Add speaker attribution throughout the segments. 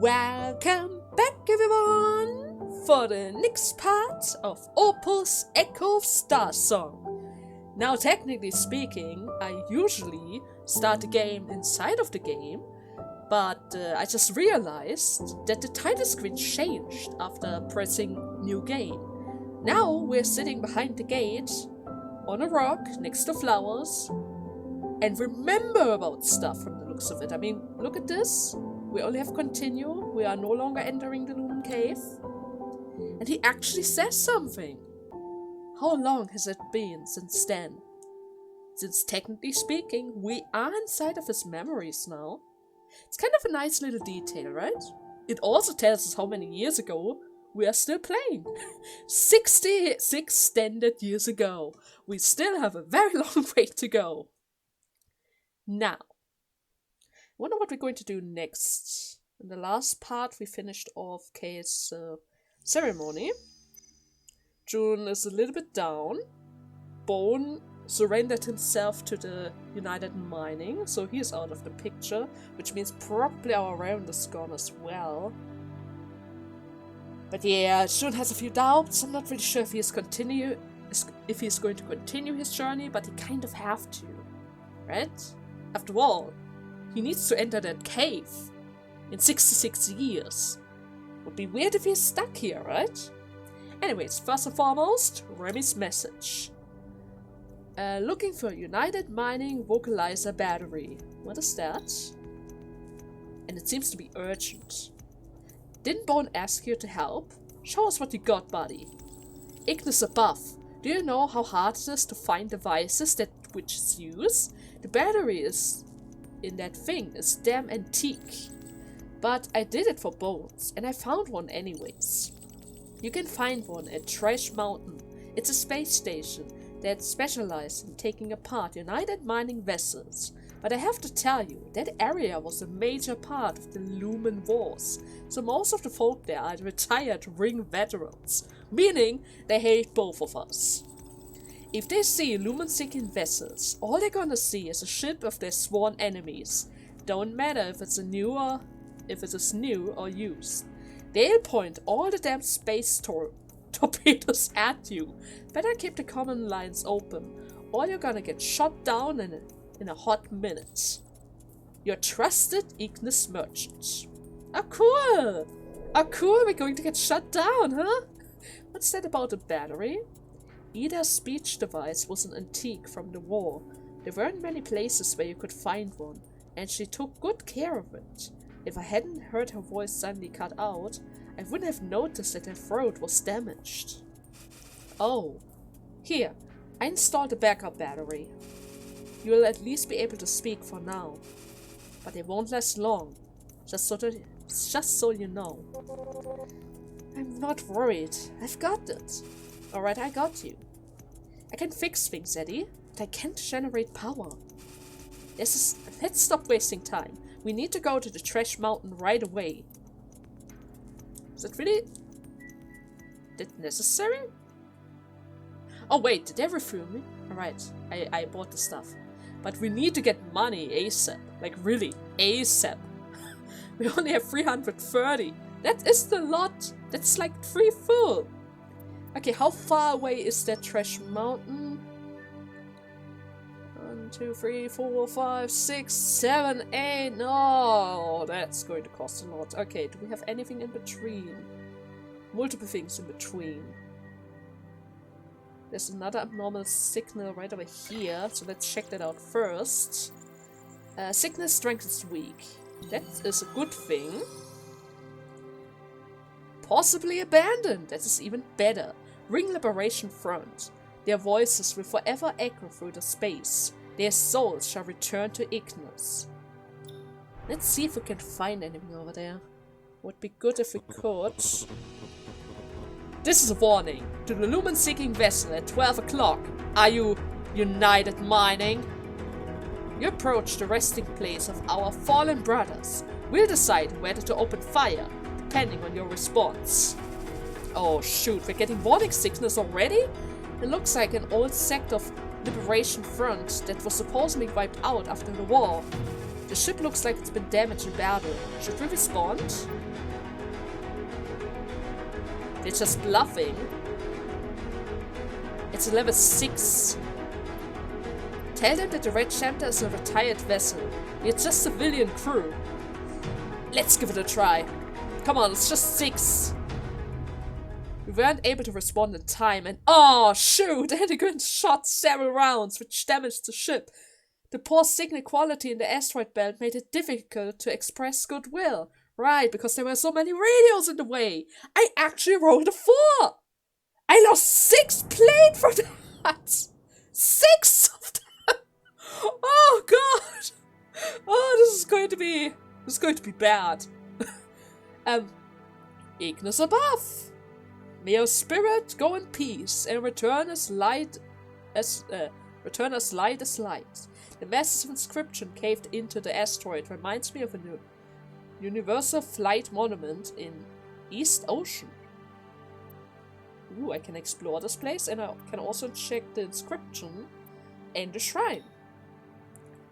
Speaker 1: Welcome back, everyone, for the next part of Opus Echo of Starsong. Now, technically speaking, I usually start the game inside of the game, but I just realized that the title screen changed after pressing New Game. Now we're sitting behind the gate, on a rock, next to flowers, and remember about stuff from the looks of it. I mean, look at this. We only have continue. We are no longer entering the Lumen cave. And he actually says something. How long has it been since then? Since technically speaking, we are inside of his memories now. It's kind of a nice little detail, right? It also tells us how many years ago we are still playing. 66 standard years ago. We still have a very long way to go. Now, I wonder what we're going to do next. In the last part, we finished off Kay's ceremony. June is a little bit down. Bone surrendered himself to the United Mining, so he is out of the picture, which means probably our round is gone as well. But yeah, June has a few doubts. I'm not really sure if he's going to continue his journey, but he kind of have to, right? After all, he needs to enter that cave in 66 years. Would be weird if he's stuck here, right? Anyways, first and foremost, Remy's message. Looking for a United Mining Vocalizer battery. What is that? And it seems to be urgent. Didn't Bone ask you to help? Show us what you got, buddy. Ignis above. Do you know how hard it is to find devices that witches use? The battery in that thing is damn antique. But I did it for Bones, and I found one anyways. You can find one at Trash Mountain. It's a space station that specializes in taking apart United Mining vessels. But I have to tell you, that area was a major part of the Lumen Wars, so most of the folk there are retired Ring veterans, meaning they hate both of us. If they see Lumen-seeking vessels, all they're gonna see is a ship of their sworn enemies. Don't matter if it is new or used. They'll point all the damn space torpedoes at you. Better keep the common lines open, or you're gonna get shot down in a hot minute. Your trusted Ignis merchant. Oh cool! Oh cool, we're going to get shut down, huh? What's that about a battery? Ida's speech device was an antique from the war. There weren't many places where you could find one, and she took good care of it. If I hadn't heard her voice suddenly cut out, I wouldn't have noticed that her throat was damaged. Oh. Here, I installed a backup battery. You will at least be able to speak for now. But it won't last long. Just so you know. I'm not worried. I've got it. Alright, I got you. I can fix things, Eddie, but I can't generate power. Let's stop wasting time. We need to go to the Trash Mountain right away. Is it really that necessary? Oh wait, did they refuel me? Alright, I bought the stuff. But we need to get money ASAP. Like really, ASAP. We only have 330. That isn't a lot. That's like 3 full. Okay, how far away is that Trash Mountain? 1, 2, 3, 4, 5, 6, 7, 8. No, that's going to cost a lot. Okay, do we have anything in between? Multiple things in between. There's another abnormal signal right over here, so let's check that out first. Sickness strength is weak. That is a good thing. Possibly abandoned. That is even better. Ring Liberation Front. Their voices will forever echo through the space. Their souls shall return to Ignis. Let's see if we can find anything over there. Would be good if we could. This is a warning. To the Lumen-seeking vessel at 12 o'clock. Are you United Mining? You approach the resting place of our fallen brothers. We'll decide whether to open fire, depending on your response. Oh shoot, we're getting warning signals already? It looks like an old sect of Liberation Front that was supposedly wiped out after the war. The ship looks like it's been damaged in battle. Should we respond? They're just bluffing. It's a level 6. Tell them that the Red Chapter is a retired vessel. It's just civilian crew. Let's give it a try. Come on, it's just 6. We weren't able to respond in time and oh shoot, Anakin shot several rounds which damaged the ship. The poor signal quality in the asteroid belt made it difficult to express goodwill. Right, because there were so many radios in the way. I actually rolled a 4. I lost 6 plane from that. 6 of them. Oh god. Oh, this is going to be bad. Ignis above. May your spirit go in peace and return as light as light. The massive inscription carved into the asteroid reminds me of a universal flight monument in East Ocean. Ooh, I can explore this place and I can also check the inscription and the shrine.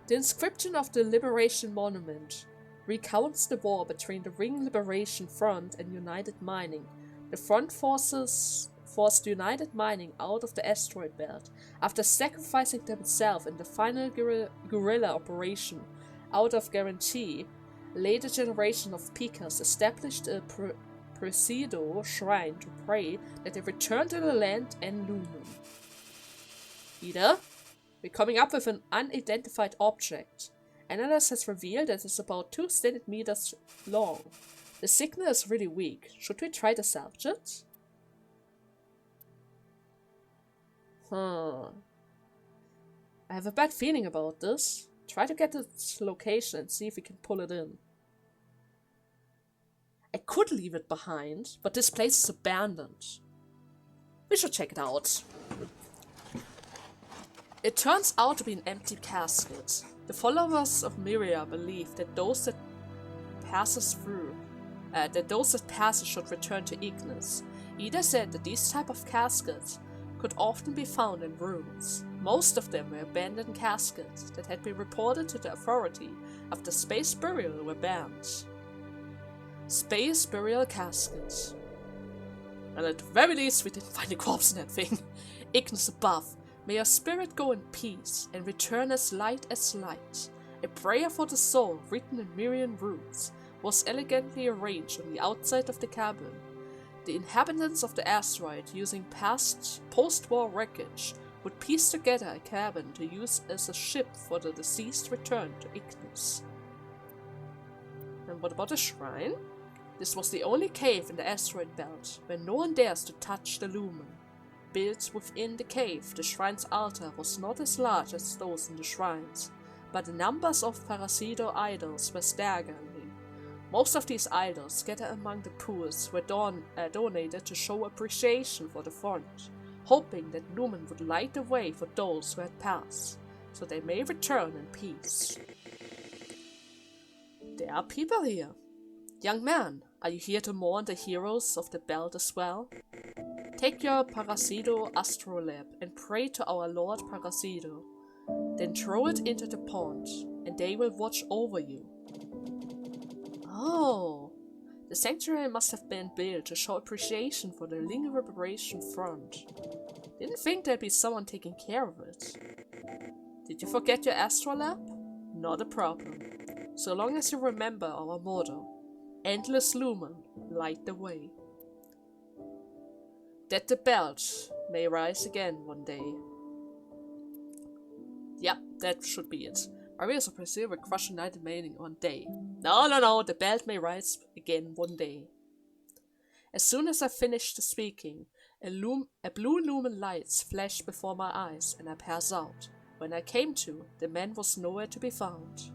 Speaker 1: The inscription of the Liberation Monument recounts the war between the Ring Liberation Front and United Mining. The front forced United Mining out of the asteroid belt after sacrificing themselves in the final guerrilla operation. Out of guarantee, later generation of Pikas established a Presido shrine to pray that they return to the land and Lumen. Ida, we're coming up with an unidentified object. Analysis has revealed that it's about 2 standard meters long. The signal is really weak. Should we try to salvage it? I have a bad feeling about this. Try to get its location and see if we can pull it in. I could leave it behind, but this place is abandoned. We should check it out. It turns out to be an empty casket. The followers of Myria believe that those that passes should return to Ignis. Ida said that these type of caskets could often be found in ruins. Most of them were abandoned caskets that had been reported to the authority after space burial were banned. Space burial caskets. Well, at the very least, we didn't find a corpse in that thing. Ignis above. May your spirit go in peace and return as light as light. A prayer for the soul, written in Myrian runes, was elegantly arranged on the outside of the cabin. The inhabitants of the asteroid, using post-war wreckage, would piece together a cabin to use as a ship for the deceased return to Ignis. And what about the shrine? This was the only cave in the asteroid belt where no one dares to touch the Lumen. Built within the cave, the shrine's altar was not as large as those in the shrines, but the numbers of Parasido idols were staggering. Most of these idols scattered among the pools were donated to show appreciation for the front, hoping that Lumen would light the way for those who had passed, so they may return in peace. There are people here. Young man, are you here to mourn the heroes of the belt as well? Take your Parasido astrolabe and pray to our Lord Parasido. Then throw it into the pond, and they will watch over you. Oh, the sanctuary must have been built to show appreciation for the Ling Liberation Front. Didn't think there'd be someone taking care of it. Did you forget your astrolabe? Not a problem. So long as you remember our motto, Endless Lumen, light the way. That the belt may rise again one day. Yep, that should be it. Marius of Brazil will crush United Mining one day. No, the belt may rise again one day. As soon as I finished speaking, a blue lumen lights flashed before my eyes and I passed out. When I came to, the man was nowhere to be found.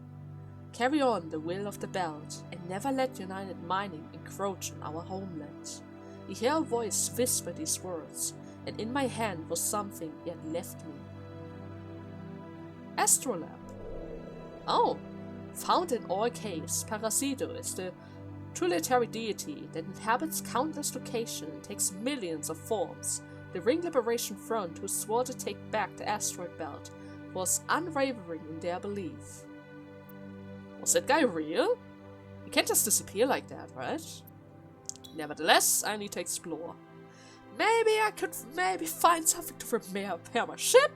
Speaker 1: Carry on the will of the belt, and never let United Mining encroach on our homeland. I hear a voice whisper these words, and in my hand was something he had left me. Astrolabe. Oh, found in all caves, Parasido is the tutelary deity that inhabits countless locations and takes millions of forms. The Ring Liberation Front, who swore to take back the asteroid belt, was unwavering in their belief. Was that guy real? He can't just disappear like that, right? Nevertheless, I need to explore. Maybe I could find something to repair my ship.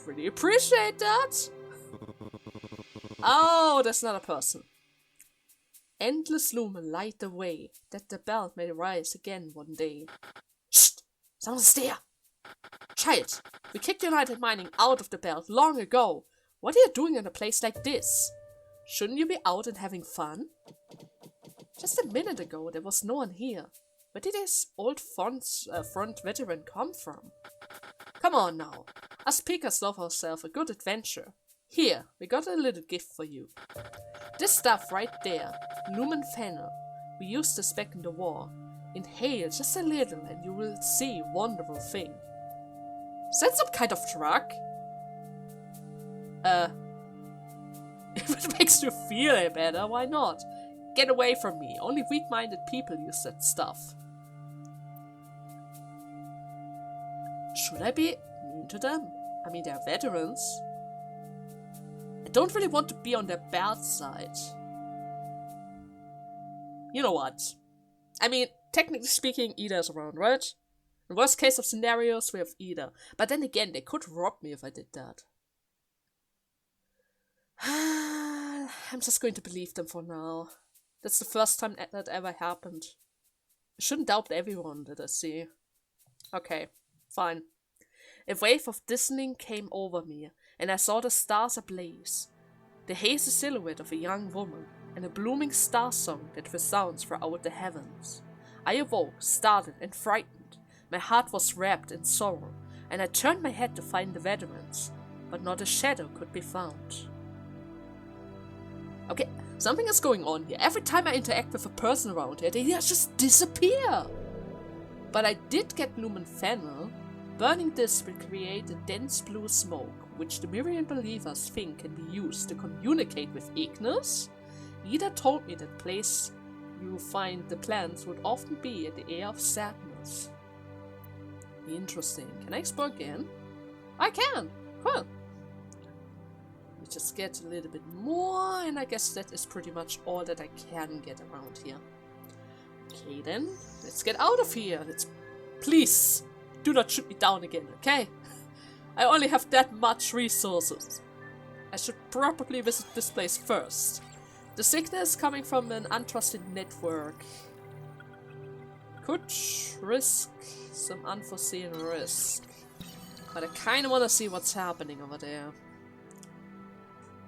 Speaker 1: Would really appreciate that. Oh, there's another person. Endless lumen light the way, that the belt may rise again one day. Shh! Someone's there! Child, we kicked United Mining out of the belt long ago. What are you doing in a place like this? Shouldn't you be out and having fun? Just a minute ago, there was no one here. Where did this old front veteran come from? Come on now. Us Peekers love ourselves a good adventure. Here, we got a little gift for you. This stuff right there, Lumen Fennel. We used this back in the war. Inhale just a little and you will see a wonderful thing. Is that some kind of drug? If it makes you feel better, why not? Get away from me. Only weak-minded people use that stuff. Should I be mean to them? I mean, they're veterans. I don't really want to be on their bad side. You know what? I mean, technically speaking, Ida's around, right? In the worst case of scenarios, we have Ida. But then again, they could rob me if I did that. I'm just going to believe them for now. That's the first time that ever happened. I shouldn't doubt everyone that I see. Okay, fine. A wave of dizzying came over me, and I saw the stars ablaze. The hazy silhouette of a young woman, and a blooming star song that resounds throughout the heavens. I awoke, startled and frightened. My heart was wrapped in sorrow, and I turned my head to find the veterans, but not a shadow could be found. Okay, something is going on here. Every time I interact with a person around here, they just disappear. But I did get Lumen Fennel. Burning this will create a dense blue smoke, which the Mirian believers think can be used to communicate with Ignis. Ida told me that place you find the plants would often be at the air of sadness. Interesting. Can I explore again? I can! Cool. We just get a little bit more, and I guess that is pretty much all that I can get around here. Okay then, let's get out of here. Please, do not shoot me down again, okay? I only have that much resources. I should probably visit this place first. The signal is coming from an untrusted network. Could risk some unforeseen risk. But I kinda wanna see what's happening over there.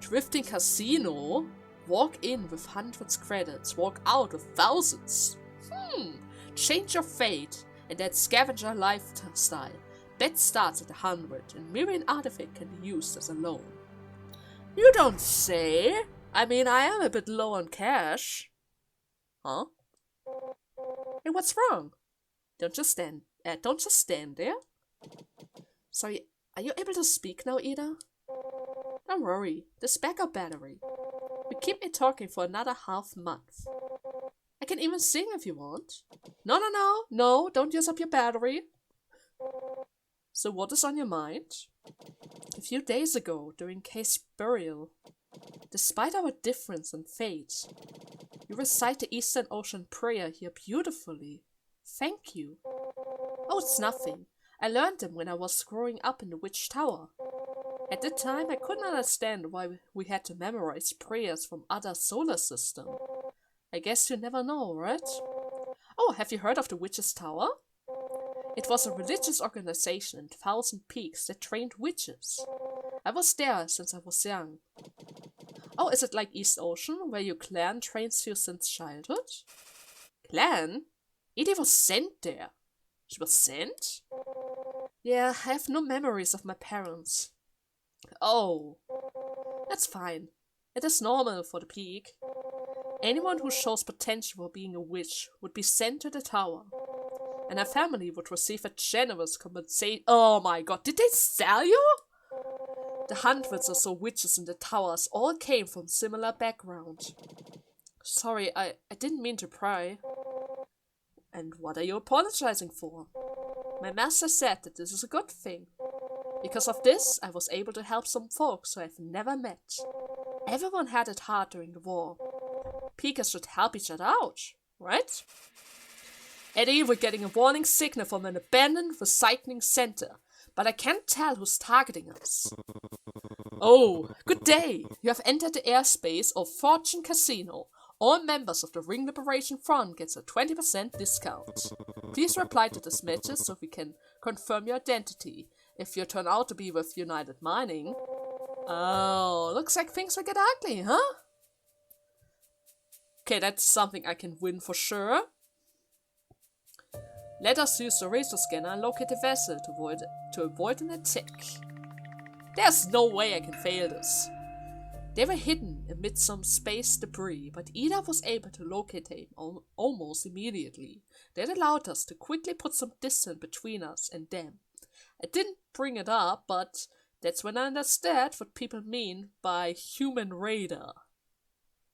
Speaker 1: Drifting Casino? Walk in with 100 credits, walk out with thousands. Change your fate and that scavenger lifestyle. Bet starts at 100 and Mirian artifact can be used as a loan. You don't say? I mean, I am a bit low on cash. Huh? Hey, what's wrong? Don't just stand there. Sorry, are you able to speak now, Ida? Don't worry, this backup battery will keep me talking for another half month. I can even sing if you want. No, don't use up your battery. So what is on your mind? A few days ago, during Kay's burial, despite our difference in fate, you recite the Eastern Ocean prayer here beautifully. Thank you. Oh, it's nothing. I learned them when I was growing up in the Witch Tower. At the time, I couldn't understand why we had to memorize prayers from other solar systems. I guess you never know, right? Oh, have you heard of the Witch's Tower? It was a religious organization in 1,000 Peaks that trained witches. I was there since I was young. Oh, is it like East Ocean, where your clan trains you since childhood? Clan? Edie was sent there. She was sent? Yeah, I have no memories of my parents. Oh, that's fine. It is normal for the peak. Anyone who shows potential for being a witch would be sent to the tower, and her family would receive a generous compensation. Oh my god, did they sell you? The hundreds or so witches in the towers all came from similar background. Sorry, I didn't mean to pry. And what are you apologizing for? My master said that this is a good thing. Because of this, I was able to help some folks who I've never met. Everyone had it hard during the war. Peekers should help each other out, right? Eddie, we're getting a warning signal from an abandoned recycling center, but I can't tell who's targeting us. Oh, good day. You have entered the airspace of Fortune Casino. All members of the Ring Liberation Front gets a 20% discount. Please reply to this message so we can confirm your identity. If you turn out to be with United Mining... Oh, looks like things will get ugly, huh? Okay, that's something I can win for sure. Let us use the radar scanner and locate the vessel to avoid an attack. There's no way I can fail this. They were hidden amid some space debris, but Ida was able to locate them almost immediately. That allowed us to quickly put some distance between us and them. I didn't bring it up, but that's when I understood what people mean by human radar.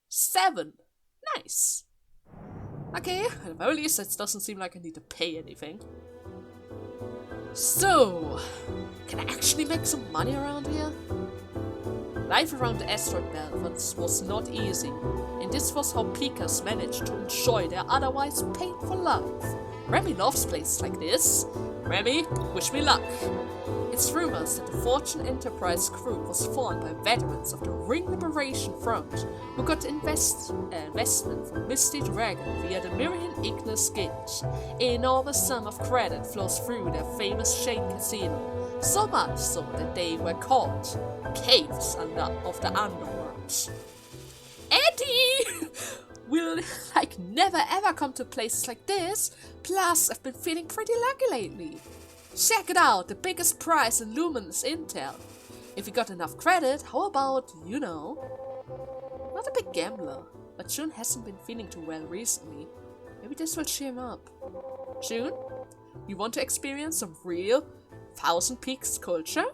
Speaker 1: 7. Nice. Okay, at the very least it doesn't seem like I need to pay anything. So, can I actually make some money around here? Life around the asteroid belt was not easy, and this was how Peekers managed to enjoy their otherwise painful life. Remy loves places like this. Remy, wish me luck. It's rumors that the Fortune Enterprise crew was formed by veterans of the Ring Liberation Front who got investment from Misty Dragon via the Mirian Ignis Gate. An enormous sum of credit flows through their famous chain casino, so much so that they were called Caves of the Underworld. Eddie! We'll never ever come to places like this, plus I've been feeling pretty lucky lately. Check it out, the biggest prize in Lumen is intel. If we got enough credit, how about, not a big gambler, but June hasn't been feeling too well recently. Maybe this will cheer him up. June, you want to experience some real Thousand Peaks culture?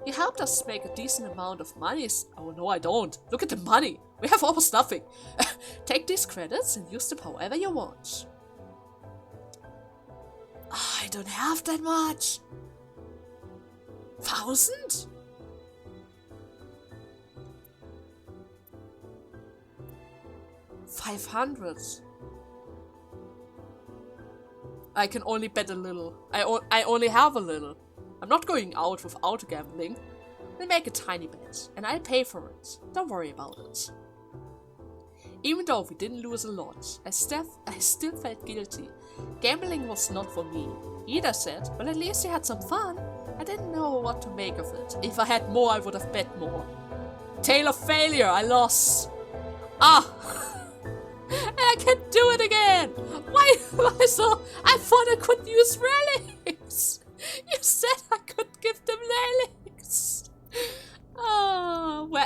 Speaker 1: You helped us make a decent amount of money. Oh no, I don't. Look at the money. We have almost nothing. Take these credits and use them however you want. I don't have that much. 1,000? $500. I can only bet a little. I only have a little. I'm not going out without gambling. We'll make a tiny bet, and I'll pay for it. Don't worry about it. Even though we didn't lose a lot, I still felt guilty. Gambling was not for me. Ida said, well, at least you had some fun. I didn't know what to make of it. If I had more, I would have bet more. Tale of failure, I lost. And I can't do it again. Why so? I thought I could use relics. You said I could give them relics.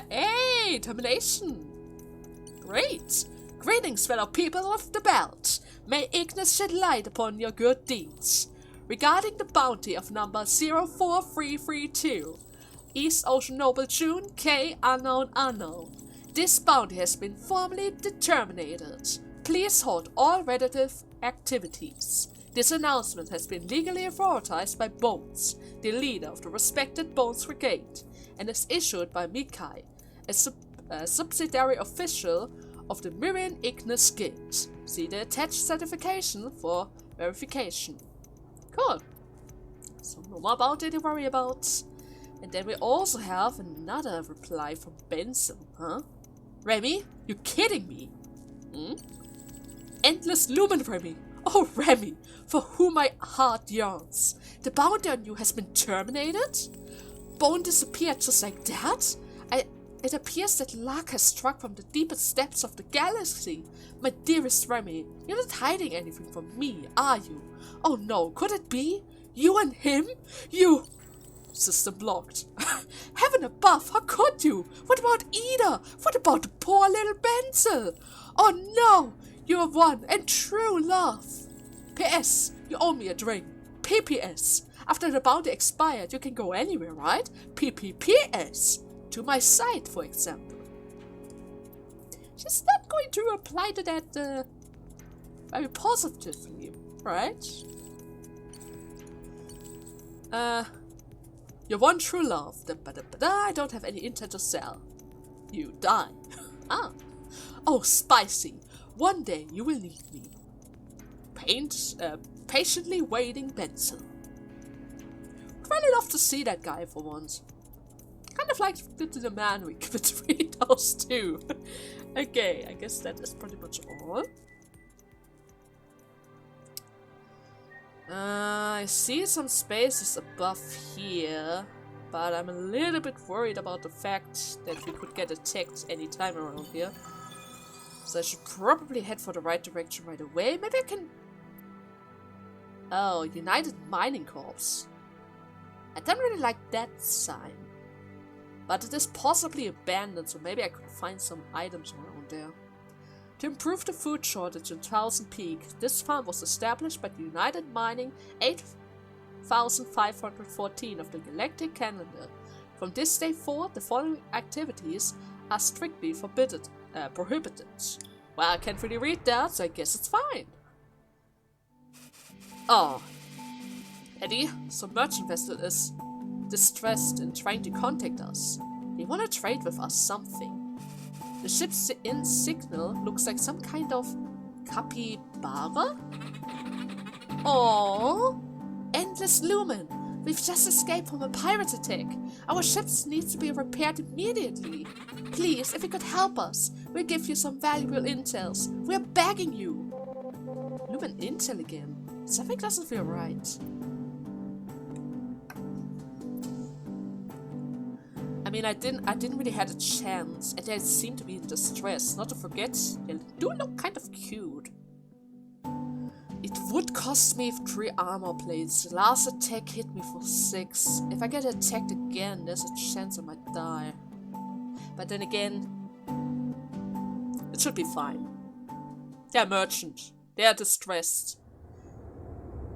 Speaker 1: Hey, termination. Great. Greetings, fellow people of the belt. May Ignis shed light upon your good deeds. Regarding the bounty of number 04332, East Ocean Noble June K. Unknown. This bounty has been formally determined. Please halt all relative activities. This announcement has been legally authorized by Bones, the leader of the respected Bones Brigade, and is issued by Mikai, a subsidiary official of the Mirian Ignis Gate. See the attached certification for verification. Cool. So no more bounty to worry about. And then we also have another reply from Benson, huh? Remy, you kidding me? Endless Lumen, Remy. Oh, Remy, for whom my heart yearns. The bounty on you has been terminated? Bone disappeared just like that? It appears that luck has struck from the deepest depths of the galaxy. My dearest Remy, you're not hiding anything from me, are you? Oh no, could it be? You and him? You... System blocked. Heaven above, how could you? What about Ida? What about the poor little Benzel? Oh no, you are one and true love. P.S. You owe me a drink. P.P.S. After the bounty expired, you can go anywhere, right? P.P.P.S. To my site, for example. She's not going to reply to that very positively, right? Your one true love. I don't have any intent to sell. You die. Ah. Oh, spicy. One day you will need me. Patiently waiting Benson. I'd really love to see that guy for once. Kind of like the man week between those two. Okay, I guess that is pretty much all. I see some spaces above here, but I'm a little bit worried about the fact that we could get attacked anytime around here. So I should probably head for the right direction right away. Maybe I can... Oh, United Mining Corps. I don't really like that sign. But it is possibly abandoned, so maybe I could find some items around there. To improve the food shortage in Thousand Peak, this farm was established by the United Mining 8514 of the Galactic Calendar. From this day forward, the following activities are strictly prohibited. Well, I can't really read that, so I guess it's fine. Oh. Eddie, some merchant vessel is distressed and trying to contact us. They want to trade with us something. The ship's signal looks like some kind of capybara? Oh, endless Lumen. We've just escaped from a pirate attack. Our ships need to be repaired immediately. Please, if you could help us, we'll give you some valuable intels. We're begging you. Lumen intel again. Something doesn't feel right. I mean, I didn't really have a chance, and they seem to be in distress. Not to forget, they do look kind of cute. It would cost me 3 armor plates. The last attack hit me for 6. If I get attacked again, there's a chance I might die. But then again, it should be fine. They're merchant. They're distressed.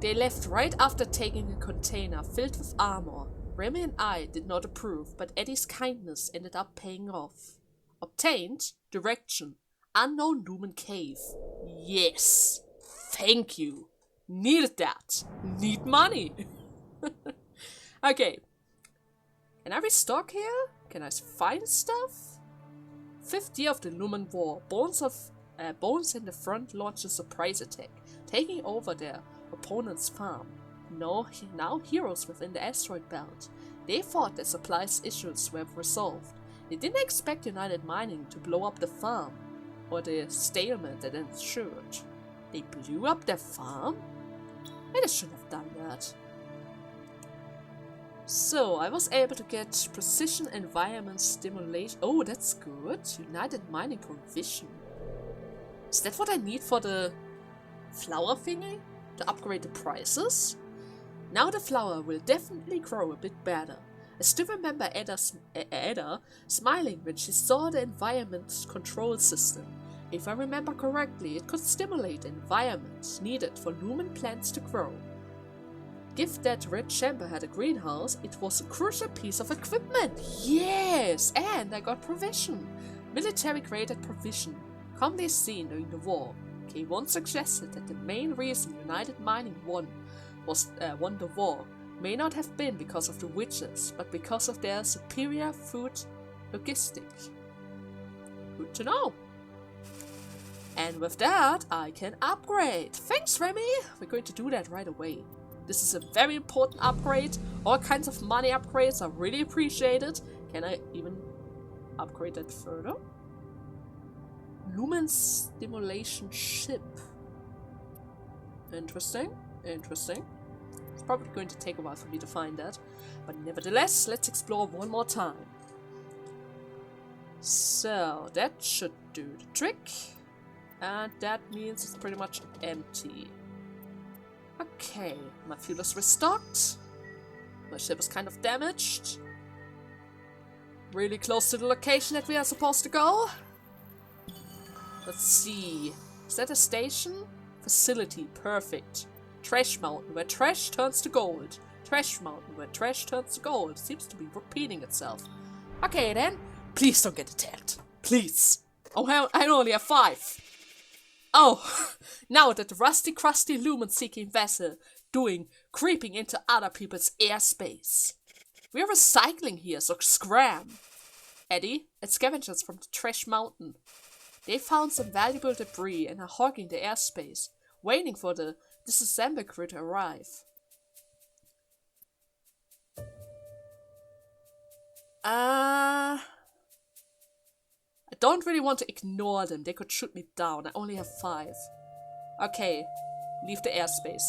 Speaker 1: They left right after taking a container filled with armor. Remy and I did not approve, but Eddie's kindness ended up paying off. Obtained direction: unknown Lumen cave. Yes! Thank you! Needed that! Need money! Okay. Can I restock here? Can I find stuff? 5th year of the Lumen War. Bones in the front launch a surprise attack, taking over their opponent's farm. Now heroes within the asteroid belt. They thought their supplies issues were resolved. They didn't expect United Mining to blow up the farm, or the stalemate that ensued. They blew up their farm? They shouldn't have done that. So, I was able to get precision environment stimulation. Oh, that's good. United Mining provision. Is that what I need for the flower thingy? To upgrade the prices? Now the flower will definitely grow a bit better. I still remember Ada smiling when she saw the environment control system. If I remember correctly, it could stimulate the environment needed for Lumen plants to grow. Gift that Red Chamber had a greenhouse, it was a crucial piece of equipment. Yes! And I got provision. Military graded provision. Commonly seen during the war. K1 suggested that the main reason United Mining won the war may not have been because of the witches, but because of their superior food logistics. Good to know. And with that, I can upgrade. Thanks, Remy! We're going to do that right away. This is a very important upgrade. All kinds of money upgrades are really appreciated. Can I even upgrade that further? Lumen stimulation ship. Interesting. Interesting. It's probably going to take a while for me to find that. But nevertheless, let's explore one more time. So, that should do the trick. And that means it's pretty much empty. Okay, my fuel is restocked. My ship is kind of damaged. Really close to the location that we are supposed to go. Let's see. Is that a station? Facility, perfect. Trash Mountain, where trash turns to gold. Trash Mountain, where trash turns to gold. Seems to be repeating itself. Okay then, please don't get attacked. Please. Oh, I only have 5. Oh, now that the rusty crusty Lumen-seeking vessel creeping into other people's airspace. We're recycling here, so scram. Eddie, it's scavengers from the Trash Mountain. They found some valuable debris and are hogging the airspace, waiting for the disassembly crew to arrive. I don't really want to ignore them. They could shoot me down. I only have 5. Okay, leave the airspace.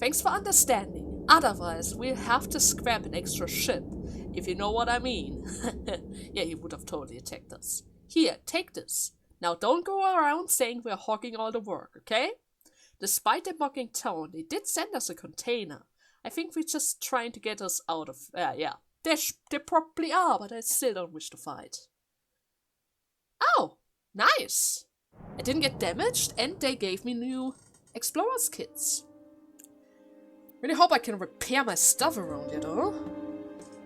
Speaker 1: Thanks for understanding. Otherwise, we'll have to scrap an extra ship, if you know what I mean. Yeah, he would have totally attacked us. Here, take this. Now don't go around saying we're hogging all the work, okay? Despite their mocking tone, they did send us a container. I think we're just trying to get us out of... yeah. They probably are, but I still don't wish to fight. Oh, nice. I didn't get damaged, and they gave me new explorers kits. Really hope I can repair my stuff around here, though.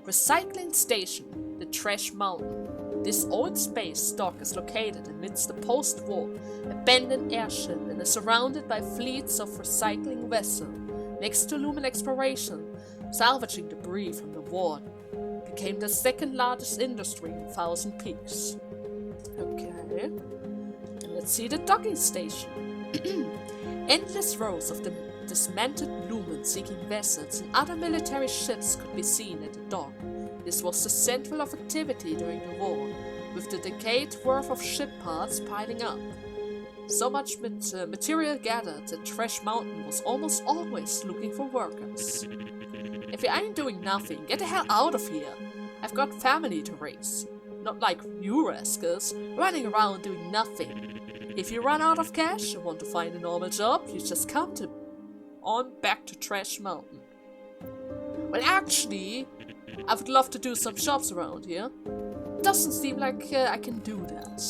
Speaker 1: Recycling Station, the Trash Mountain. This old space dock is located amidst the post-war abandoned airship and is surrounded by fleets of recycling vessels. Next to Lumen exploration, salvaging debris from the war became the second largest industry in Thousand Peaks. Okay. And let's see the docking station. Endless rows of the dismantled Lumen seeking vessels and other military ships could be seen at the dock. This was the central of activity during the war, with the decade worth of ship parts piling up. So much material gathered that Trash Mountain was almost always looking for workers. If you ain't doing nothing, get the hell out of here. I've got family to raise. Not like you rascals, running around doing nothing. If you run out of cash and want to find a normal job, you just come on back to Trash Mountain. Well, actually, I would love to do some jobs around here. Doesn't seem like I can do that.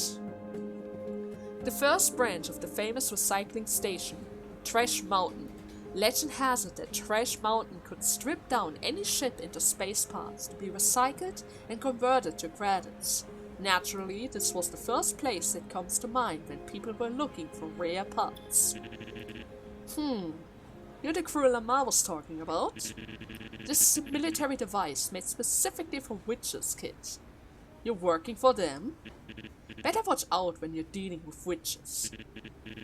Speaker 1: The first branch of the famous recycling station, Trash Mountain. Legend has it that Trash Mountain could strip down any ship into space parts to be recycled and converted to credits. Naturally, this was the first place that comes to mind when people were looking for rare parts. You're the crew Lamar was talking about? This is a military device made specifically for witches, kids. You're working for them? Better watch out when you're dealing with witches.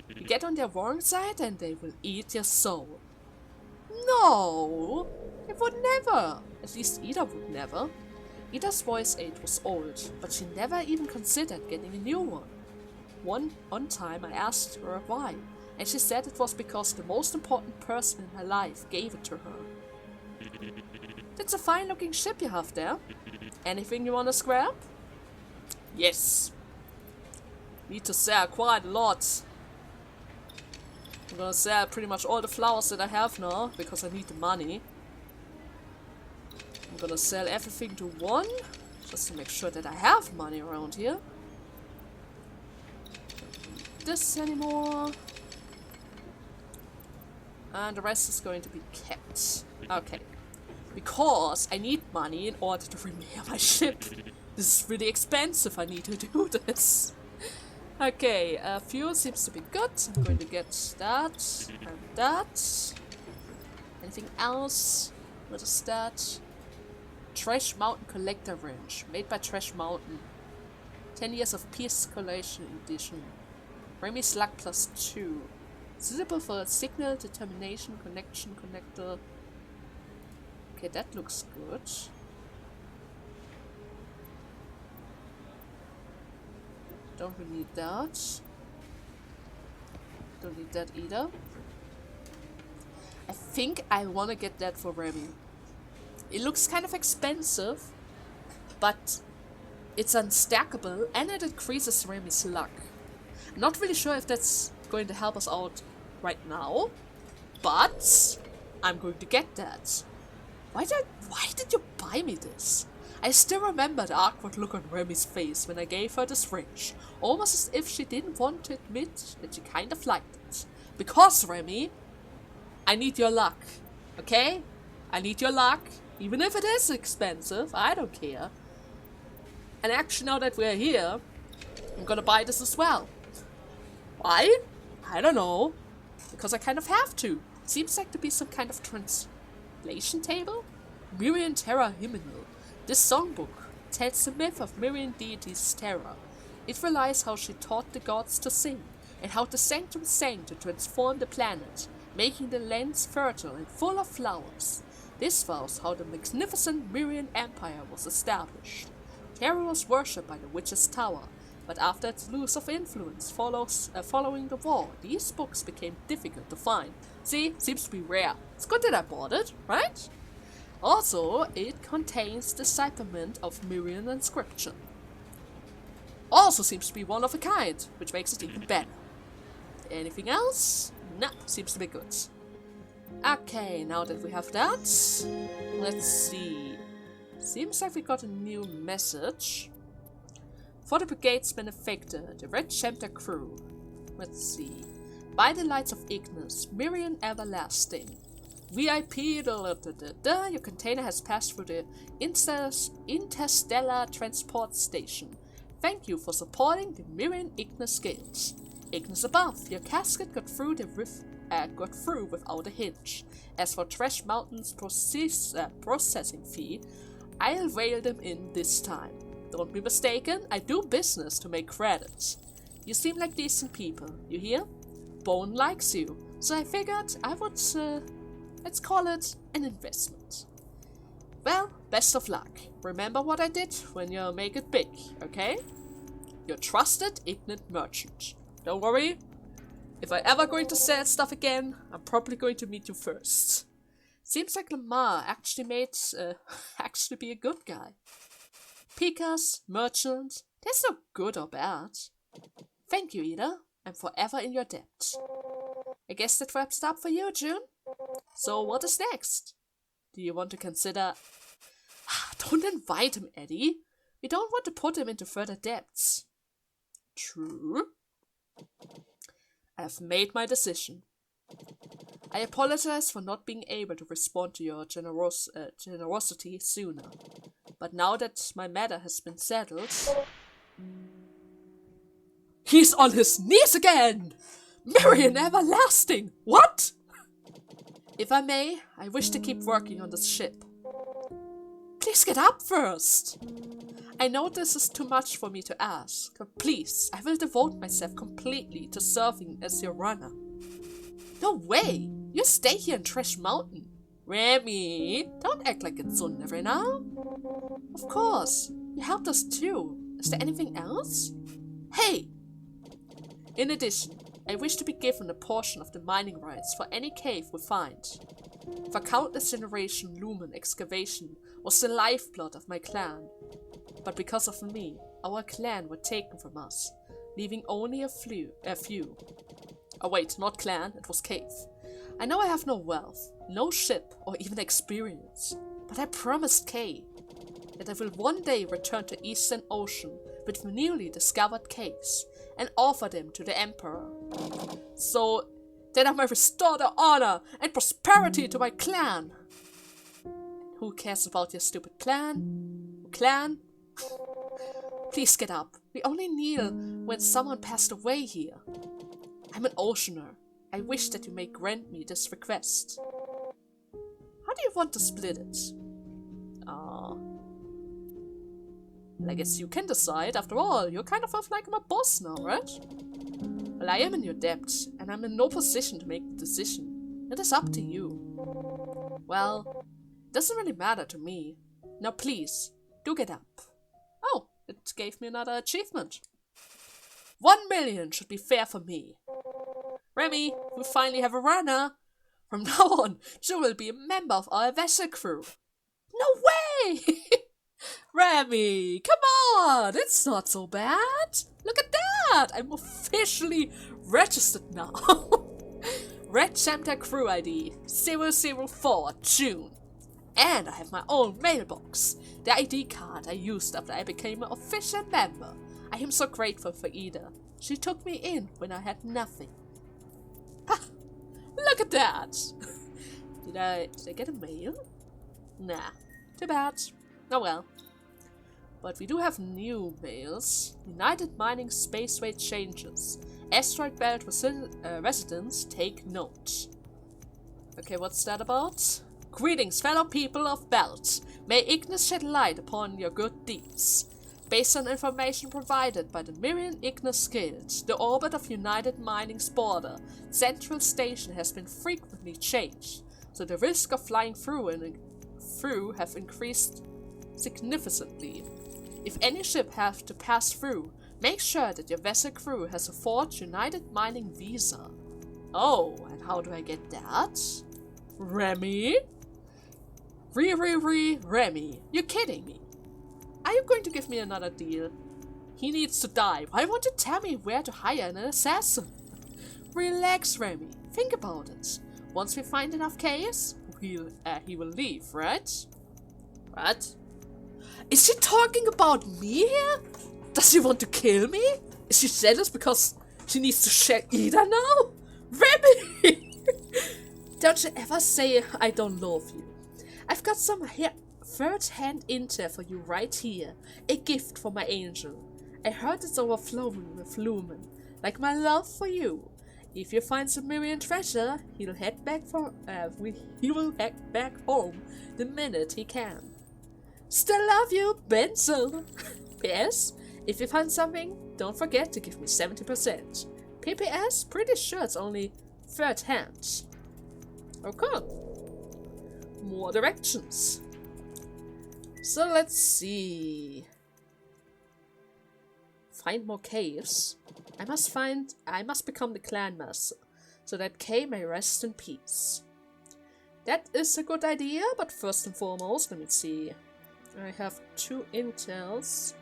Speaker 1: You get on their wrong side and they will eat your soul. No! It would never! At least Ida would never. Ida's voice aid was old, but she never even considered getting a new one. One time I asked her why, and she said it was because the most important person in her life gave it to her. That's a fine looking ship you have there. Anything you wanna scrap? Yes. Need to sell quite a lot. I'm gonna sell pretty much all the flowers that I have now, because I need the money. I'm gonna sell everything to one, just to make sure that I have money around here. Don't need this anymore. And the rest is going to be kept. Okay. Because I need money in order to repair my ship. This is really expensive, I need to do this. Okay, fuel seems to be good. I'm going to get that and that. Anything else? What is that? Trash Mountain Collector Wrench, made by Trash Mountain. 10 Years of Peace Collation Edition. Remy's Luck +2. Suitable for signal, determination, connection, connector. Okay, that looks good. Don't really need that. Don't need that either. I think I want to get that for Remy. It looks kind of expensive, but it's unstackable and it increases Remy's luck. I'm not really sure if that's going to help us out right now, but I'm going to get that. Why did you buy me this? I still remember the awkward look on Remy's face when I gave her this wrench, almost as if she didn't want to admit that she kind of liked it. Because, Remy, I need your luck, okay? I need your luck, even if it is expensive, I don't care. And actually, now that we're here, I'm gonna buy this as well. Why? I don't know. Because I kind of have to. Seems like to be some kind of translation table? Miriam Terra Hymnal. This songbook. tells the myth of Mirian deity's terror. It relies how she taught the gods to sing, and how the sanctum sang to transform the planet, making the lands fertile and full of flowers. This was how the magnificent Mirian Empire was established. Terror was worshipped by the Witch's Tower, but after its loss of influence following the war, these books became difficult to find. See, seems to be rare. It's good that I bought it, right? Also, it contains decipherment of Mirian inscription. Also seems to be one of a kind, which makes it even better. Anything else? Nah, seems to be good. Okay, now that we have that, let's see. Seems like we got a new message. For the brigadesmen affected, the Red Chapter crew. Let's see. By the lights of Ignis, Mirian Everlasting. VIP, your container has passed through the Interstellar Transport Station. Thank you for supporting the Mirian Ignis Guilds. Ignis above, your casket got through without a hitch. As for Trash Mountain's processing fee, I'll rail them in this time. Don't be mistaken, I do business to make credits. You seem like decent people, you hear? Bone likes you, so I figured I would, let's call it an investment. Well, best of luck. Remember what I did when you make it big, okay? Your trusted Ignis merchant. Don't worry, if I'm ever going to sell stuff again, I'm probably going to meet you first. Seems like Lamar actually be a good guy. Pickers, merchants, there's no good or bad. Thank you, Ida. I'm forever in your debt. I guess that wraps it up for you, June. So what is next? Do you want to consider... Don't invite him, Eddie. We don't want to put him into further debts. True. I have made my decision. I apologize for not being able to respond to your generosity sooner. But now that my matter has been settled... He's on his knees again! Mirian Everlasting! What? If I may, I wish to keep working on this ship. Please get up first! I know this is too much for me to ask, but please, I will devote myself completely to serving as your runner. No way! You stay here in Trash Mountain. Remy, don't act like it's ordinary now. Of course, you helped us too. Is there anything else? Hey! In addition, I wish to be given a portion of the mining rights for any cave we find. For countless generations, Lumen excavation was the lifeblood of my clan. But because of me, our clan were taken from us, leaving only a few. Oh wait, not clan, it was cave. I know I have no wealth, no ship, or even experience, but I promised Kay that I will one day return to Eastern Ocean with newly discovered caves and offer them to the Emperor, so that I may restore the honor and prosperity to my clan. Who cares about your stupid clan? Please get up. We only kneel when someone passed away here. I'm an oceaner. I wish that you may grant me this request. How do you want to split it? Well, I guess you can decide. After all, you're kind of like my boss now, right? Well, I am in your debt, and I'm in no position to make the decision. It is up to you. Well, it doesn't really matter to me. Now please, do get up. Oh, it gave me another achievement. 1 million should be fair for me. Remy, we finally have a runner. From now on, you will be a member of our vessel crew. No way! Remy, come on! It's not so bad. Look at that! I'm officially registered now. Red Chapter crew ID 004 June. And I have my own mailbox. The ID card I used after I became an official member. I am so grateful for Ida. She took me in when I had nothing. Ha! Look at that! Did I get a mail? Nah. Too bad. Oh well. But we do have new mails. United Mining Spaceway changes. Asteroid Belt residents take note. Okay, what's that about? Greetings, fellow people of Belt. May Ignis shed light upon your good deeds. Based on information provided by the Mirian Ignis Guild, the orbit of United Mining's border, Central Station has been frequently changed, so the risk of flying through have increased significantly. If any ship have to pass through, make sure that your vessel crew has a forged United Mining visa. Oh, and how do I get that? Remy? Remy, you're kidding me. Are you going to give me another deal? He needs to die. Why won't you tell me where to hire an assassin? Relax, Remy. Think about it. Once we find enough chaos, he will leave, right? What? Is she talking about me here? Does she want to kill me? Is she jealous because she needs to share Ida now? Remy! Don't you ever say I don't love you. I've got some third-hand intel for you right here. A gift for my angel. I heard it's overflowing with Lumen, like my love for you. If you find some Mirian treasure, he will head back home the minute he can. Still love you, Benzel. P.S. If you find something, don't forget to give me 70%. P.P.S. Pretty sure it's only third hand. Okay. More directions. So let's see. Find more caves. I must become the clan master, so that Kay may rest in peace. That is a good idea, but first and foremost, let me see. I have 2 intels.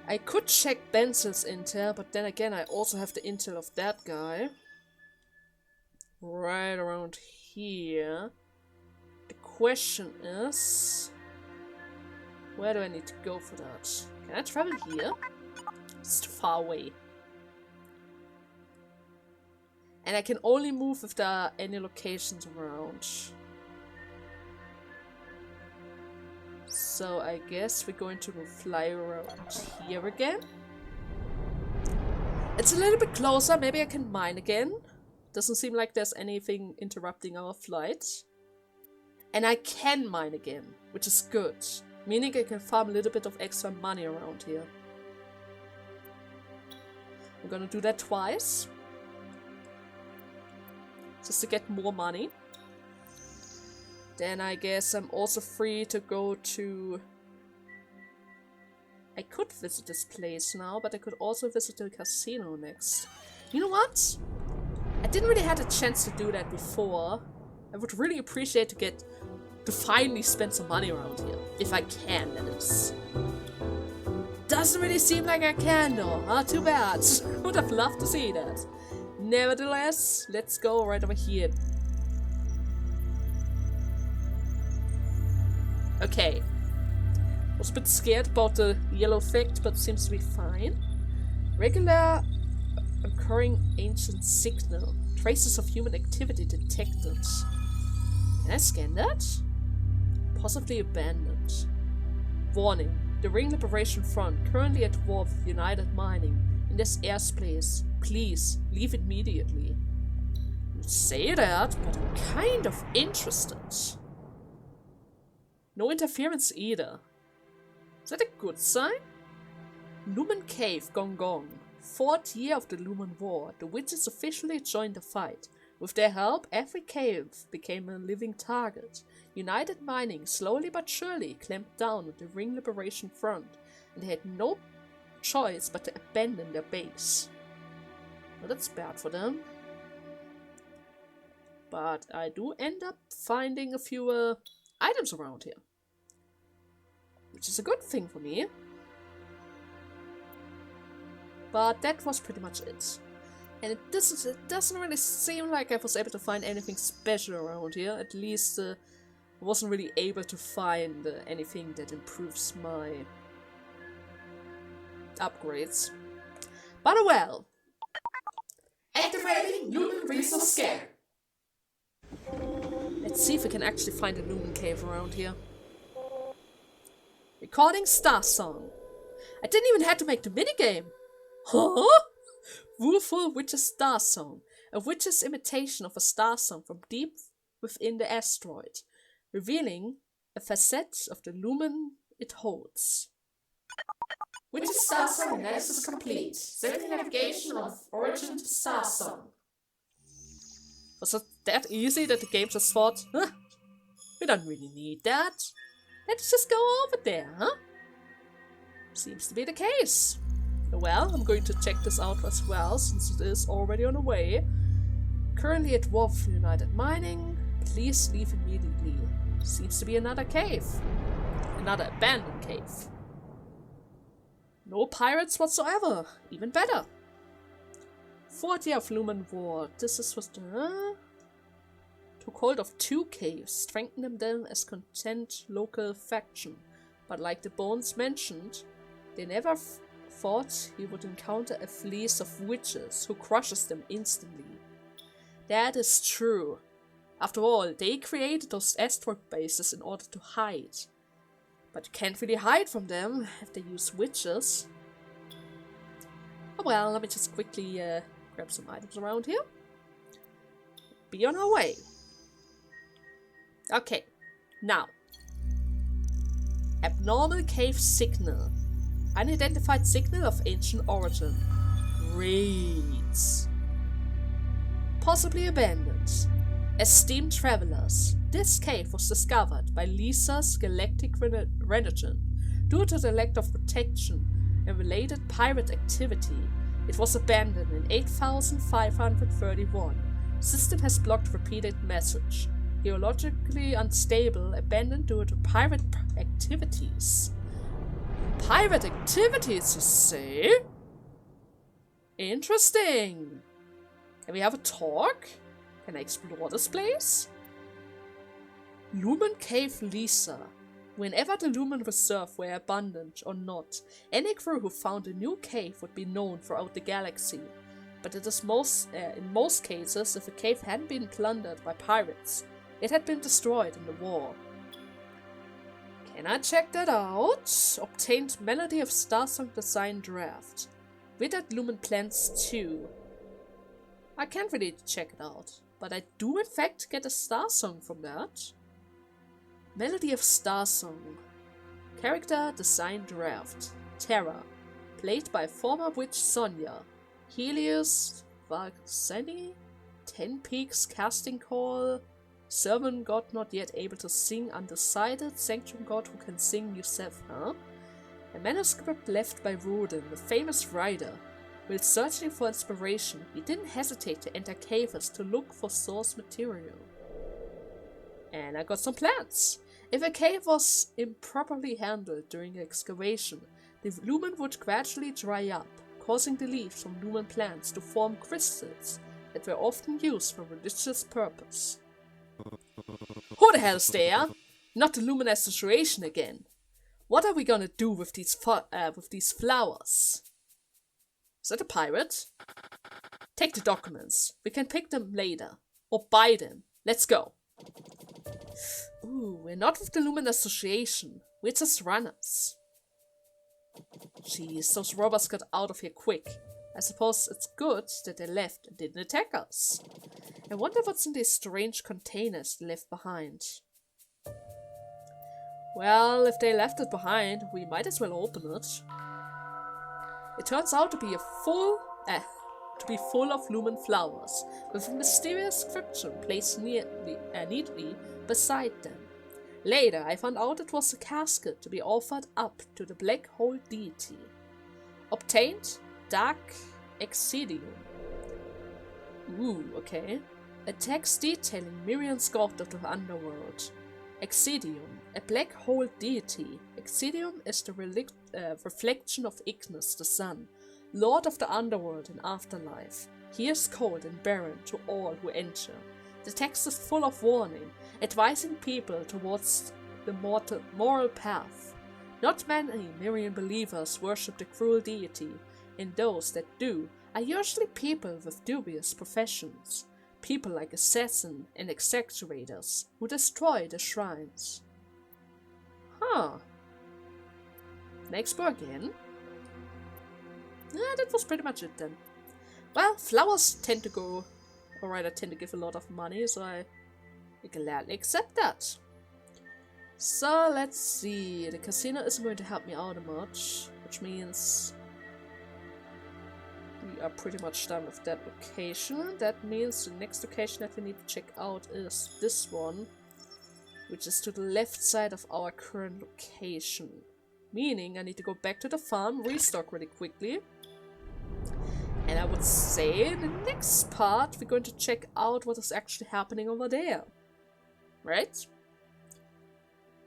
Speaker 1: I could check Benzel's intel, but then again I also have the intel of that guy. Right around here. The question is, where do I need to go for that? Can I travel here? It's too far away. And I can only move if there are any locations around. So I guess we're going to fly around here again. It's a little bit closer, maybe I can mine again. Doesn't seem like there's anything interrupting our flight. And I can mine again, which is good. Meaning I can farm a little bit of extra money around here. I'm gonna do that twice. Just to get more money. Then I guess I'm also free to go to... I could visit this place now, but I could also visit the casino next. You know what? I didn't really have a chance to do that before. I would really appreciate to finally spend some money around here. If I can, that is. Doesn't really seem like I can though. Huh? Too bad. Would have loved to see that. Nevertheless, let's go right over here. Okay. Was a bit scared about the yellow effect, but seems to be fine. Regular occurring ancient signal. Traces of human activity detected. Can I scan that? Possibly abandoned. Warning. The Ring Liberation Front, currently at war with United Mining, in this airspace. Please, leave immediately. You say that, but I'm kind of interested. No interference either. Is that a good sign? Lumen Cave, Gonggong. 4th year of the Lumen War, the witches officially joined the fight. With their help, every cave became a living target. United Mining slowly but surely clamped down on the Ring Liberation Front, and they had no choice but to abandon their base. Well, that's bad for them. But I do end up finding a few items around here. Which is a good thing for me. But that was pretty much it. And it doesn't really seem like I was able to find anything special around here. At least I wasn't really able to find anything that improves my upgrades. But oh well. Activating Lumen Resource Scan. Let's see if we can actually find a Lumen Cave around here. Recording Starsong. I didn't even have to make the minigame. Huh? Woeful Witch's Starsong. A witch's imitation of a star song from deep within the asteroid. revealing a facet of the Lumen it holds. With the Starsong analysis complete, send navigation of origin to Starsong. Was it that easy that the game just thought, huh, we don't really need that? Let's just go over there, huh? Seems to be the case. Well, I'm going to check this out as well, since it is already on the way. Currently at Wolf United Mining. Please leave immediately. Seems to be another cave. Another abandoned cave. No pirates whatsoever. Even better. 40 of Lumen Ward. This is what the... Took hold of 2 caves, strengthened them as content local faction. But like the bones mentioned, they never thought he would encounter a fleece of witches who crushes them instantly. That is true. After all, they created those asteroid bases in order to hide. But you can't really hide from them if they use witches. Oh well, let me just quickly grab some items around here. Be on our way. Okay, now. Abnormal cave signal. Unidentified signal of ancient origin. Reads. Possibly abandoned. Esteemed travelers, this cave was discovered by Lisa's galactic renegade. Due to the lack of protection and related pirate activity, it was abandoned in 8531. System has blocked repeated message. Geologically unstable, abandoned due to pirate activities. Pirate activities, you say? Interesting. Can we have a talk? Can I explore this place? Lumen Cave Lisa. Whenever the Lumen Reserve were abundant or not, any crew who found a new cave would be known throughout the galaxy. But it is in most cases, if a cave hadn't been plundered by pirates, it had been destroyed in the war. Can I check that out? Obtained Melody of Starsong Design Draft. Withered Lumen Plants 2. I can't really check it out, but I do in fact get a Starsong from that. Melody of Starsong. Character Design Draft. Terra. Played by former witch Sonia. Helios Valseni. 10 Peaks Casting Call. Servant god not yet able to sing undecided. Sanctum god who can sing Yusef, huh? A manuscript left by Rodin, the famous writer. While searching for inspiration, he didn't hesitate to enter caves to look for source material. And I got some plants. If a cave was improperly handled during excavation, the lumen would gradually dry up, causing the leaves from lumen plants to form crystals that were often used for religious purpose. Who the hell's there? Not the Lumen Association again. What are we gonna do with these flowers? Is that a pirate? Take the documents. We can pick them later. Or buy them. Let's go. Ooh, we're not with the Lumen Association. We're just runners. Jeez, those robbers got out of here quick. I suppose it's good that they left and didn't attack us. I wonder what's in these strange containers they left behind. Well, if they left it behind, we might as well open it. It turns out to be full of lumen flowers, with a mysterious inscription placed neatly beside them. Later, I found out it was a casket to be offered up to the black hole deity. Obtained Dark Excidium. Ooh, okay. A text detailing Miriam's god of the underworld. Excidium, a black hole deity. Excidium is the reflection of Ignis, the sun, lord of the underworld and afterlife. He is cold and barren to all who enter. The text is full of warning, advising people towards the moral path. Not many Miriam believers worship the cruel deity, and those that do are usually people with dubious professions. People like assassins and execurators who destroy the shrines. Huh. Can I explore again? Yeah, that was pretty much it then. Well, flowers tend to go, or rather tend to give a lot of money, so I gladly accept that. So let's see. The casino isn't going to help me out much, which means we are pretty much done with that location. That means the next location that we need to check out is this one, which is to the left side of our current location. Meaning I need to go back to the farm, restock really quickly. And I would say in the next part we're going to check out what is actually happening over there. Right?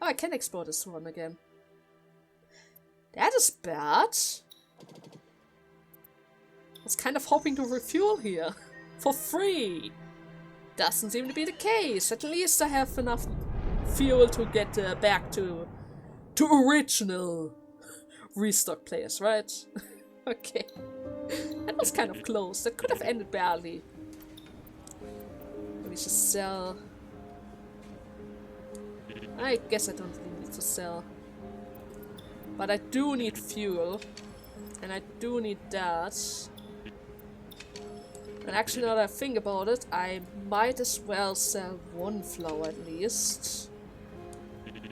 Speaker 1: Oh, I can explore this one again. That is bad. I was kind of hoping to refuel here. For free. Doesn't seem to be the case. At least I have enough fuel to get back to original restock place, right? Okay. That was kind of close. That could have ended badly. Let me just sell. I guess I don't really need to sell. But I do need fuel. And I do need that. And actually, now that I think about it, I might as well sell one flower at least.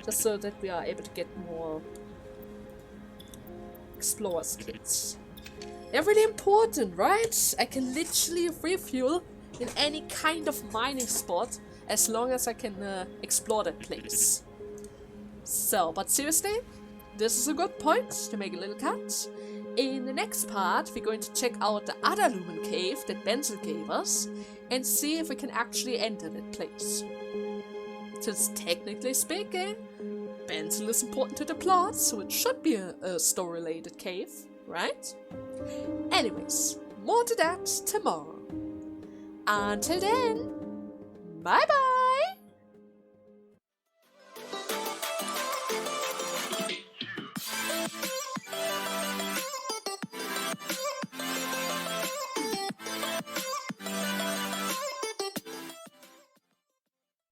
Speaker 1: Just so that we are able to get more explorers kits. They're really important, right? I can literally refuel in any kind of mining spot as long as I can explore that place. So, but seriously, this is a good point to make a little cut. In the next part, we're going to check out the other Lumen cave that Benzel gave us and see if we can actually enter that place. Since technically speaking, Benzel is important to the plot, so it should be a story-related cave, right? Anyways, more to that tomorrow. Until then, bye bye!